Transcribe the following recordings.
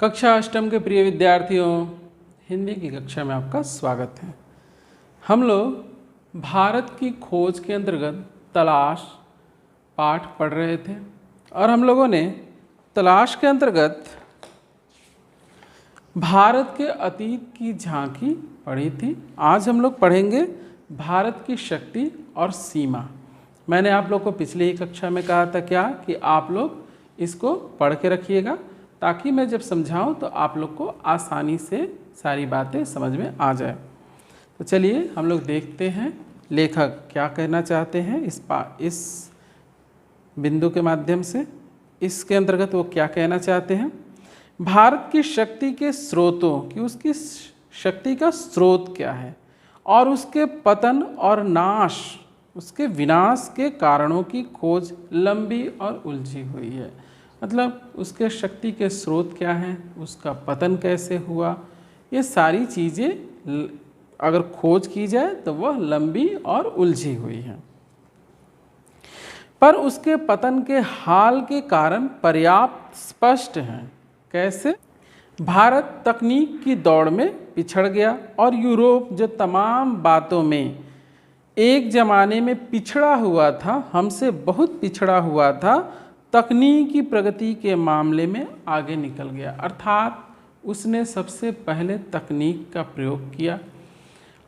कक्षा अष्टम के प्रिय विद्यार्थियों, हिंदी की कक्षा में आपका स्वागत है। हम लोग भारत की खोज के अंतर्गत तलाश पाठ पढ़ रहे थे और हम लोगों ने तलाश के अंतर्गत भारत के अतीत की झांकी पढ़ी थी। आज हम लोग पढ़ेंगे भारत की शक्ति और सीमा। मैंने आप लोग को पिछले ही कक्षा में कहा था क्या कि आप लोग इसको पढ़ के रखिएगा ताकि मैं जब समझाऊं तो आप लोग को आसानी से सारी बातें समझ में आ जाए। तो चलिए हम लोग देखते हैं लेखक क्या कहना चाहते हैं इस बिंदु के माध्यम से। इसके अंतर्गत वो क्या कहना चाहते हैं, भारत की शक्ति के स्रोतों की, उसकी शक्ति का स्रोत क्या है और उसके पतन और नाश, उसके विनाश के कारणों की खोज लंबी और उलझी हुई है। मतलब उसके शक्ति के स्रोत क्या हैं, उसका पतन कैसे हुआ, ये सारी चीज़ें अगर खोज की जाए तो वह लंबी और उलझी हुई है। पर उसके पतन के हाल के कारण पर्याप्त स्पष्ट हैं। कैसे? भारत तकनीक की दौड़ में पिछड़ गया और यूरोप जो तमाम बातों में एक ज़माने में पिछड़ा हुआ था, हमसे बहुत पिछड़ा हुआ था, तकनीकी प्रगति के मामले में आगे निकल गया। अर्थात उसने सबसे पहले तकनीक का प्रयोग किया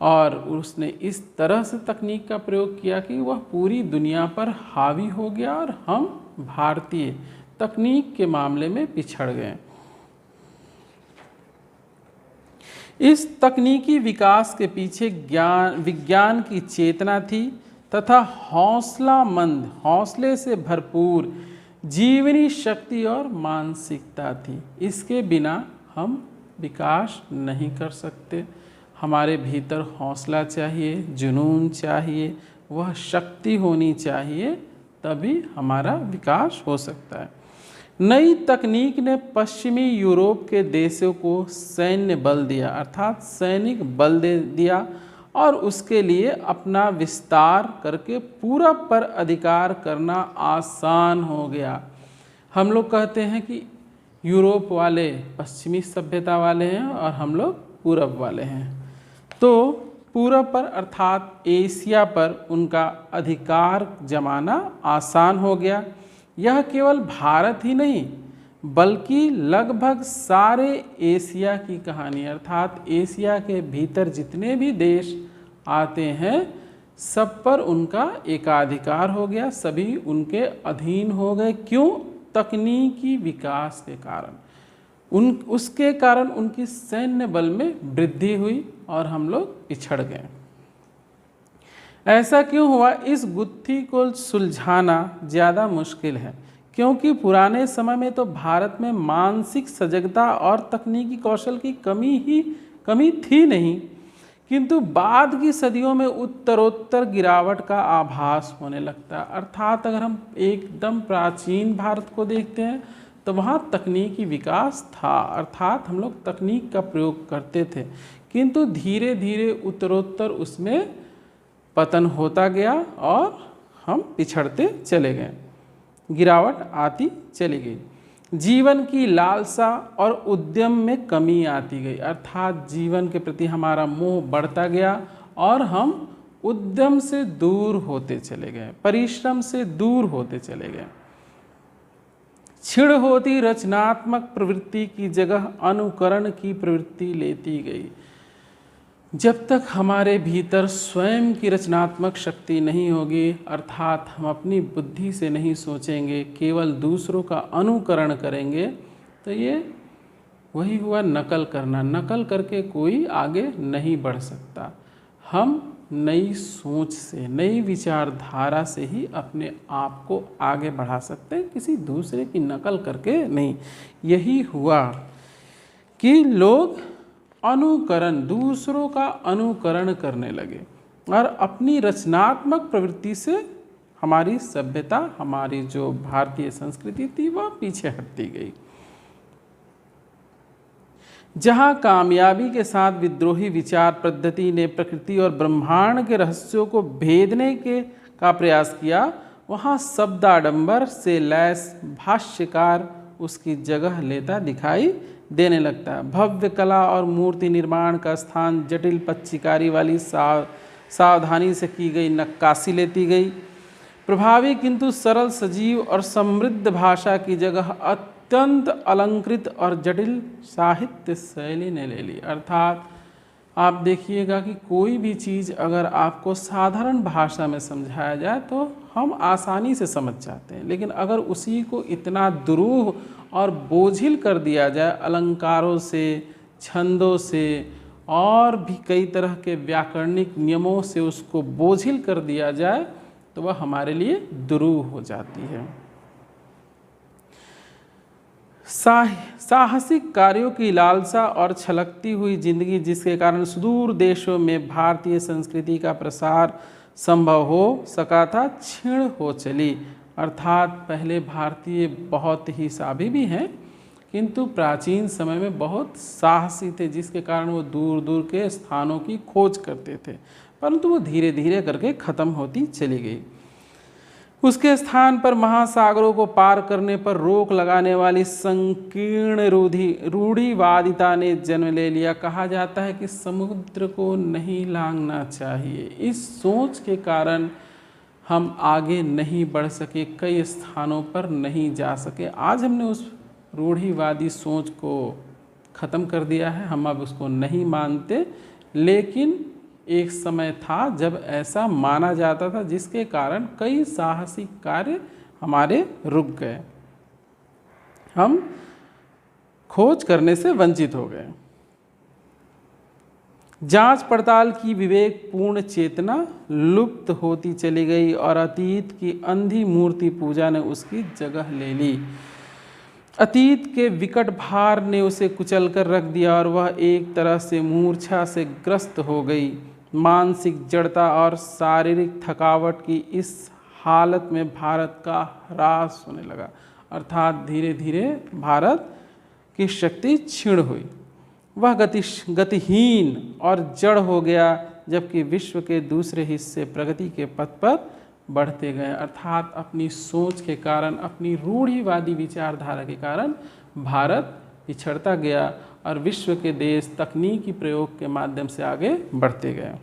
और उसने इस तरह से तकनीक का प्रयोग किया कि वह पूरी दुनिया पर हावी हो गया और हम भारतीय तकनीक के मामले में पिछड़ गए। इस तकनीकी विकास के पीछे विज्ञान की चेतना थी तथा हौसले से भरपूर जीवनी शक्ति और मानसिकता थी। इसके बिना हम विकास नहीं कर सकते। हमारे भीतर हौसला चाहिए, जुनून चाहिए, वह शक्ति होनी चाहिए, तभी हमारा विकास हो सकता है। नई तकनीक ने पश्चिमी यूरोप के देशों को सैन्य बल दिया, अर्थात सैनिक बल दे दिया और उसके लिए अपना विस्तार करके पूरब पर अधिकार करना आसान हो गया। हम लोग कहते हैं कि यूरोप वाले पश्चिमी सभ्यता वाले हैं और हम लोग पूरब वाले हैं। तो पूरब पर अर्थात एशिया पर उनका अधिकार जमाना आसान हो गया। यह केवल भारत ही नहीं बल्कि लगभग सारे एशिया की कहानी, अर्थात एशिया के भीतर जितने भी देश आते हैं सब पर उनका एकाधिकार हो गया, सभी उनके अधीन हो गए। क्यों? तकनीकी विकास के कारण, उसके कारण उनकी सैन्य बल में वृद्धि हुई और हम लोग पिछड़ गए। ऐसा क्यों हुआ? इस गुत्थी को सुलझाना ज़्यादा मुश्किल है क्योंकि पुराने समय में तो भारत में मानसिक सजगता और तकनीकी कौशल की कमी थी नहीं, किंतु बाद की सदियों में उत्तरोत्तर गिरावट का आभास होने लगता है। अर्थात अगर हम एकदम प्राचीन भारत को देखते हैं तो वहाँ तकनीकी विकास था, अर्थात हम लोग तकनीक का प्रयोग करते थे, किंतु धीरे धीरे उत्तरोत्तर उसमें पतन होता गया और हम पिछड़ते चले गए, गिरावट आती चली गई। जीवन की लालसा और उद्यम में कमी आती गई, अर्थात जीवन के प्रति हमारा मोह बढ़ता गया और हम उद्यम से दूर होते चले गए, परिश्रम से दूर होते चले गए। क्षीण होती रचनात्मक प्रवृत्ति की जगह अनुकरण की प्रवृत्ति लेती गई। जब तक हमारे भीतर स्वयं की रचनात्मक शक्ति नहीं होगी, अर्थात हम अपनी बुद्धि से नहीं सोचेंगे, केवल दूसरों का अनुकरण करेंगे, तो ये वही हुआ नकल करना। नकल करके कोई आगे नहीं बढ़ सकता। हम नई सोच से, नई विचारधारा से ही अपने आप को आगे बढ़ा सकते हैं, किसी दूसरे की नकल करके नहीं। यही हुआ कि लोग दूसरों का अनुकरण करने लगे और अपनी रचनात्मक प्रवृत्ति से हमारी सभ्यता, हमारी जो भारतीय संस्कृति थी वह पीछे हटती गई। जहाँ कामयाबी के साथ विद्रोही विचार पद्धति ने प्रकृति और ब्रह्मांड के रहस्यों को भेदने का प्रयास किया, वहाँ शब्दाडंबर से लैस भाष्यकार उसकी जगह लेता दिखाई देने लगता है। भव्य कला और मूर्ति निर्माण का स्थान जटिल पच्चीकारी वाली सावधानी से की गई नक्काशी लेती गई। प्रभावी किंतु सरल, सजीव और समृद्ध भाषा की जगह अत्यंत अलंकृत और जटिल साहित्य शैली ने ले ली। अर्थात आप देखिएगा कि कोई भी चीज़ अगर आपको साधारण भाषा में समझाया जाए तो हम आसानी से समझ जाते हैं, लेकिन अगर उसी को इतना दुरूह और बोझिल कर दिया जाए, अलंकारों से, छंदों से और भी कई तरह के व्याकरणिक नियमों से उसको बोझिल कर दिया जाए, तो वह हमारे लिए दुरूह हो जाती है। साहसिक कार्यों की लालसा और छलकती हुई जिंदगी, जिसके कारण सुदूर देशों में भारतीय संस्कृति का प्रसार संभव हो सका था, क्षीण हो चली। अर्थात पहले भारतीय बहुत ही साभी भी हैं, किंतु प्राचीन समय में बहुत साहसी थे, जिसके कारण वो दूर दूर के स्थानों की खोज करते थे, परंतु वो धीरे धीरे करके ख़त्म होती चली गई। उसके स्थान पर महासागरों को पार करने पर रोक लगाने वाली संकीर्ण रूढ़िवादिता ने जन्म ले लिया। कहा जाता है कि समुद्र को नहीं लांघना चाहिए। इस सोच के कारण हम आगे नहीं बढ़ सके, कई स्थानों पर नहीं जा सके। आज हमने उस रूढ़िवादी सोच को ख़त्म कर दिया है, हम अब उसको नहीं मानते, लेकिन एक समय था जब ऐसा माना जाता था, जिसके कारण कई साहसिक कार्य हमारे रुक गए, हम खोज करने से वंचित हो गए। जांच पड़ताल की विवेकपूर्ण चेतना लुप्त होती चली गई और अतीत की अंधी मूर्ति पूजा ने उसकी जगह ले ली। अतीत के विकट भार ने उसे कुचल कर रख दिया और वह एक तरह से मूर्छा से ग्रस्त हो गई। मानसिक जड़ता और शारीरिक थकावट की इस हालत में भारत का ह्रास होने लगा। अर्थात धीरे धीरे भारत की शक्ति क्षीण हुई, वह गतिहीन और जड़ हो गया, जबकि विश्व के दूसरे हिस्से प्रगति के पथ पर बढ़ते गए। अर्थात अपनी सोच के कारण, अपनी रूढ़िवादी विचारधारा के कारण भारत पिछड़ता गया और विश्व के देश तकनीकी प्रयोग के माध्यम से आगे बढ़ते गए।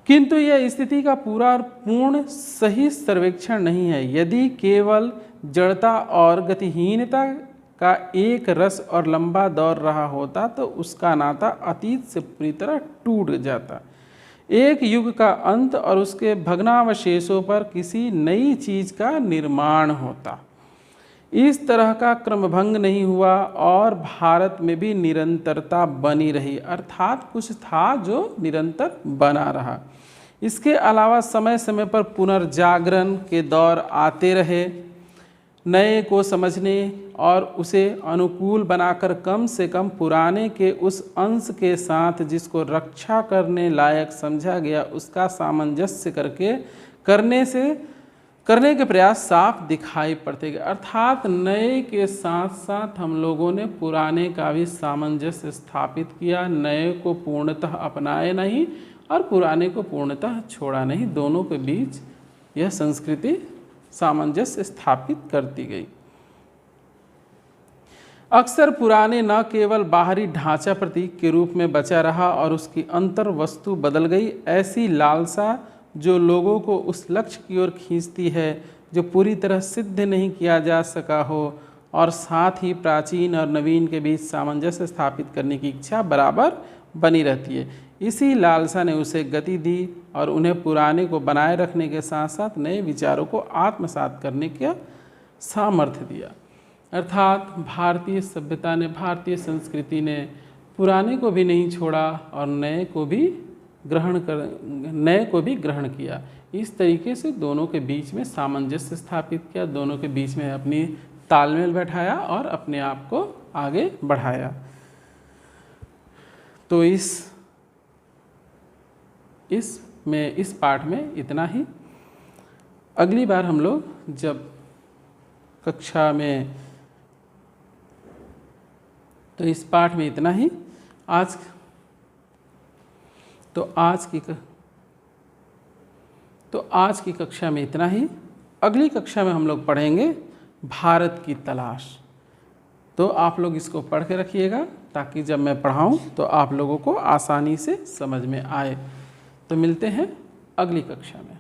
किंतु यह स्थिति का पूर्ण सही सर्वेक्षण नहीं है। यदि केवल जड़ता और गतिहीनता का एक रस और लंबा दौर रहा होता तो उसका नाता अतीत से पूरी तरह टूट जाता। एक युग का अंत और उसके भग्नावशेषों पर किसी नई चीज का निर्माण होता। इस तरह का क्रमभंग नहीं हुआ और भारत में भी निरंतरता बनी रही। अर्थात कुछ था जो निरंतर बना रहा। इसके अलावा समय समय पर पुनर्जागरण के दौर आते रहे। नए को समझने और उसे अनुकूल बनाकर कम से कम पुराने के उस अंश के साथ जिसको रक्षा करने लायक समझा गया उसका सामंजस्य करने के प्रयास साफ दिखाई पड़ते गए। अर्थात नए के साथ साथ हम लोगों ने पुराने का भी सामंजस्य स्थापित किया। नए को पूर्णतः अपनाए नहीं और पुराने को पूर्णतः छोड़ा नहीं, दोनों के बीच यह संस्कृति सामंजस्य स्थापित करती गई। अक्सर पुराने न केवल बाहरी ढांचा प्रतीक के रूप में बचा रहा और उसकी अंतर वस्तु बदल गई। ऐसी लालसा जो लोगों को उस लक्ष्य की ओर खींचती है जो पूरी तरह सिद्ध नहीं किया जा सका हो, और साथ ही प्राचीन और नवीन के बीच सामंजस्य स्थापित करने की इच्छा बराबर बनी रहती है। इसी लालसा ने उसे गति दी और उन्हें पुराने को बनाए रखने के साथ साथ नए विचारों को आत्मसात करने का सामर्थ्य दिया। अर्थात भारतीय सभ्यता ने, भारतीय संस्कृति ने पुराने को भी नहीं छोड़ा और नए को भी ग्रहण किया। इस तरीके से दोनों के बीच में सामंजस्य स्थापित किया, दोनों के बीच में अपनी तालमेल बैठाया और अपने आप को आगे बढ़ाया। तो इस पाठ में इतना ही। अगली बार हम लोग जब कक्षा में, तो इस पाठ में इतना ही। आज की कक्षा में इतना ही। अगली कक्षा में हम लोग पढ़ेंगे भारत की तलाश। तो आप लोग इसको पढ़ के रखिएगा ताकि जब मैं पढ़ाऊँ तो आप लोगों को आसानी से समझ में आए। तो मिलते हैं अगली कक्षा में।